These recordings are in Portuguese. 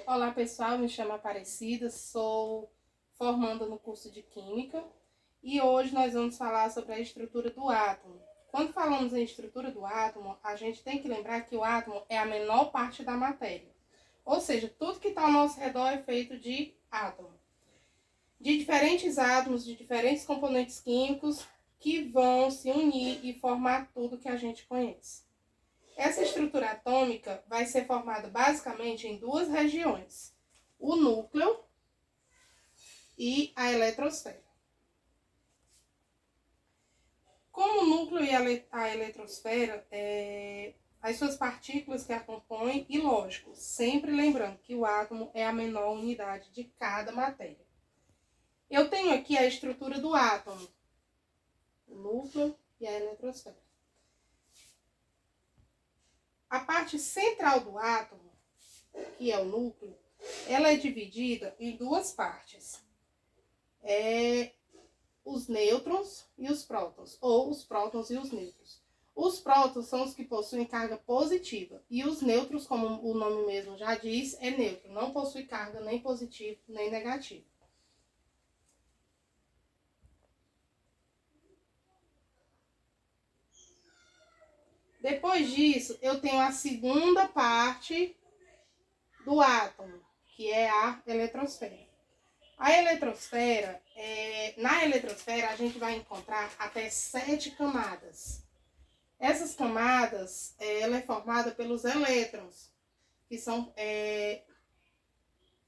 Olá pessoal, me chamo Aparecida, sou formanda no curso de Química e hoje nós vamos falar sobre a estrutura do átomo. Quando falamos em estrutura do átomo, a gente tem que lembrar que o átomo é a menor parte da matéria. Ou seja, tudo que está ao nosso redor é feito de átomo. De diferentes átomos, de diferentes componentes químicos que vão se unir e formar tudo que a gente conhece. Essa estrutura atômica vai ser formada basicamente em duas regiões, o núcleo e a eletrosfera. Como o núcleo e a eletrosfera, as suas partículas que a compõem, e lógico, sempre lembrando que o átomo é a menor unidade de cada matéria. Eu tenho aqui a estrutura do átomo, o núcleo e a eletrosfera. A parte central do átomo, que é o núcleo, ela é dividida em duas partes. Os nêutrons e os prótons, ou os prótons e os nêutrons. Os prótons são os que possuem carga positiva, e os nêutrons, como o nome mesmo já diz, é neutro, não possui carga nem positiva nem negativa. Depois disso, eu tenho a segunda parte do átomo, que é a eletrosfera. A eletrosfera, na eletrosfera a gente vai encontrar até 7 camadas. Essas camadas, ela é formada pelos elétrons, que são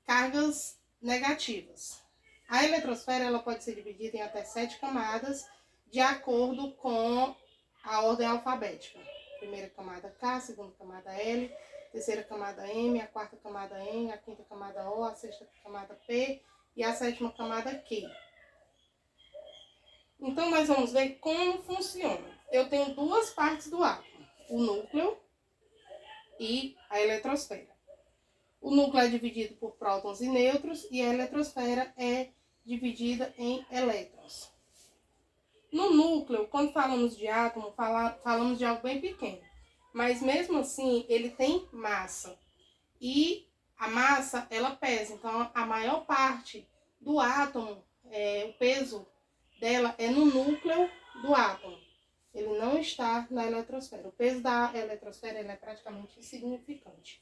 cargas negativas. A eletrosfera ela pode ser dividida em até 7 camadas, de acordo com a ordem alfabética. Primeira camada K, segunda camada L, terceira camada M, a quarta camada N, a quinta camada O, a sexta camada P e a sétima camada Q. Então, nós vamos ver como funciona. Eu tenho duas partes do átomo, o núcleo e a eletrosfera. O núcleo é dividido por prótons e nêutrons e a eletrosfera é dividida em elétrons. No núcleo, quando falamos de átomo, falamos de algo bem pequeno. Mas mesmo assim, ele tem massa. E a massa, ela pesa. Então, a maior parte do átomo, o peso dela é no núcleo do átomo. Ele não está na eletrosfera. O peso da eletrosfera é praticamente insignificante.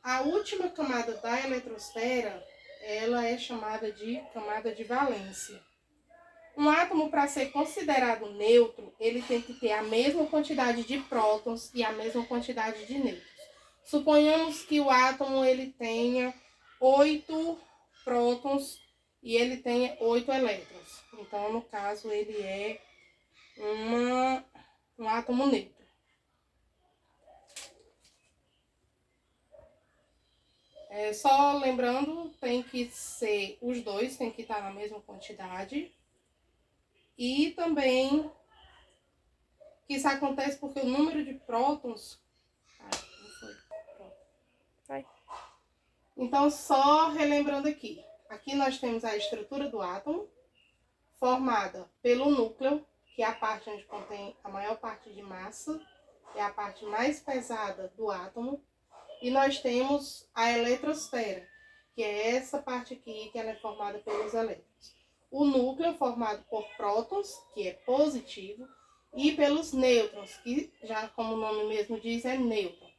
A última camada da eletrosfera, ela é chamada de camada de valência. Um átomo, para ser considerado neutro, ele tem que ter a mesma quantidade de prótons e a mesma quantidade de nêutrons. Suponhamos que o átomo ele tenha 8 prótons e ele tenha 8 elétrons. Então, no caso, ele é um átomo neutro. Só lembrando, tem que ser, os dois tem que estar na mesma quantidade. E também que isso acontece porque o número de prótons... Então, só relembrando aqui. Aqui nós temos a estrutura do átomo, formada pelo núcleo, que é a parte onde contém a maior parte de massa, é a parte mais pesada do átomo. E nós temos a eletrosfera, que é essa parte aqui, que ela é formada pelos elétrons. O núcleo formado por prótons, que é positivo, e pelos nêutrons, que já como o nome mesmo diz, é nêutron.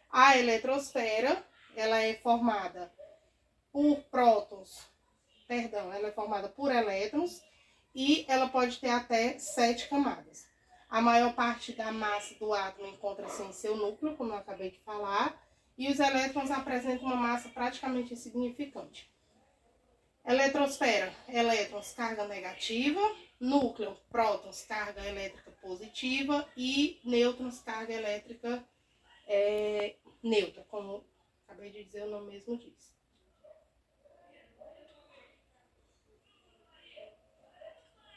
A eletrosfera, ela é formada por ela é formada por elétrons e ela pode ter até 7 camadas. A maior parte da massa do átomo encontra-se em seu núcleo, como eu acabei de falar, e os elétrons apresentam uma massa praticamente insignificante. Eletrosfera, elétrons, carga negativa. Núcleo, prótons, carga elétrica positiva. E nêutrons, carga elétrica neutra, como acabei de dizer, o nome mesmo diz.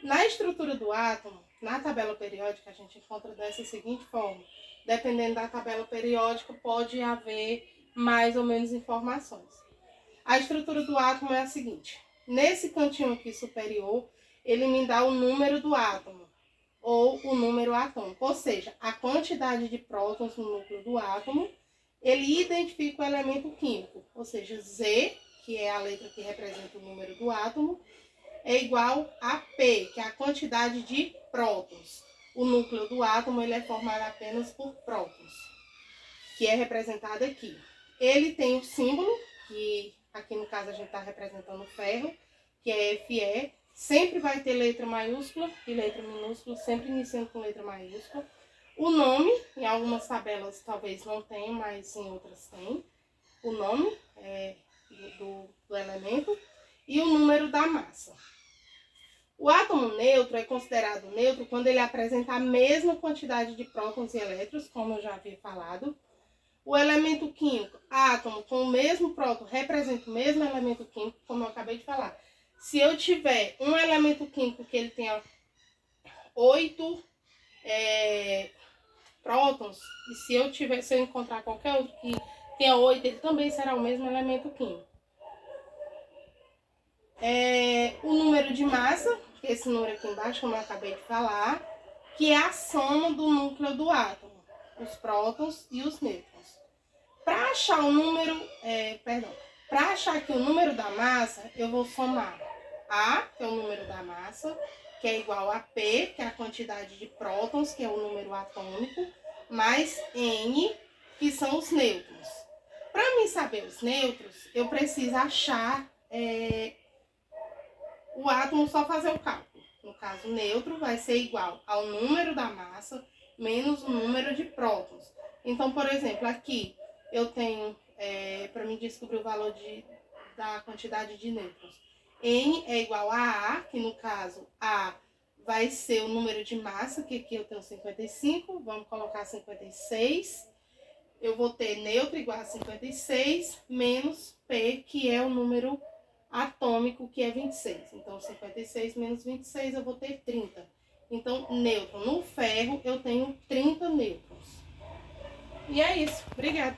Na estrutura do átomo, na tabela periódica, a gente encontra dessa seguinte forma. Dependendo da tabela periódica, pode haver mais ou menos informações. A estrutura do átomo é a seguinte. Nesse cantinho aqui superior, ele me dá o número do átomo. ou o número atômico, ou seja, a quantidade de prótons no núcleo do átomo, ele identifica o elemento químico, ou seja, Z, que é a letra que representa o número do átomo, é igual a P, que é a quantidade de prótons. O núcleo do átomo ele é formado apenas por prótons, que é representado aqui. Ele tem o símbolo, que aqui no caso a gente está representando o ferro, que é Fe. Sempre vai ter letra maiúscula e letra minúscula, sempre iniciando com letra maiúscula. O nome, em algumas tabelas talvez não tenha, mas em outras tem. O nome do elemento e o número da massa. O átomo neutro é considerado neutro quando ele apresenta a mesma quantidade de prótons e elétrons, como eu já havia falado. O elemento químico, átomo com o mesmo próton, representa o mesmo elemento químico, como eu acabei de falar. Se eu tiver um elemento químico que ele tenha 8 prótons, e se eu encontrar qualquer outro que tenha 8, ele também será o mesmo elemento químico. O número de massa, que é esse número aqui embaixo, como eu acabei de falar, que é a soma do núcleo do átomo, os prótons e os nêutrons. Para achar o número, para achar aqui o número da massa, eu vou somar A, que é o número da massa, que é igual a P, que é a quantidade de prótons, que é o número atômico, mais N, que são os nêutrons. Para mim saber os nêutrons, eu preciso achar o átomo, só fazer o cálculo. No caso, o nêutron vai ser igual ao número da massa menos o número de prótons. Então, por exemplo, aqui eu tenho, para mim descobrir o valor da quantidade de nêutrons, N é igual a A, que no caso A vai ser o número de massa, que aqui eu tenho 55, vamos colocar 56. Eu vou ter nêutron igual a 56, menos P, que é o número atômico, que é 26. Então, 56 menos 26, eu vou ter 30. Então, nêutron no ferro, eu tenho 30 nêutrons. E é isso. Obrigada.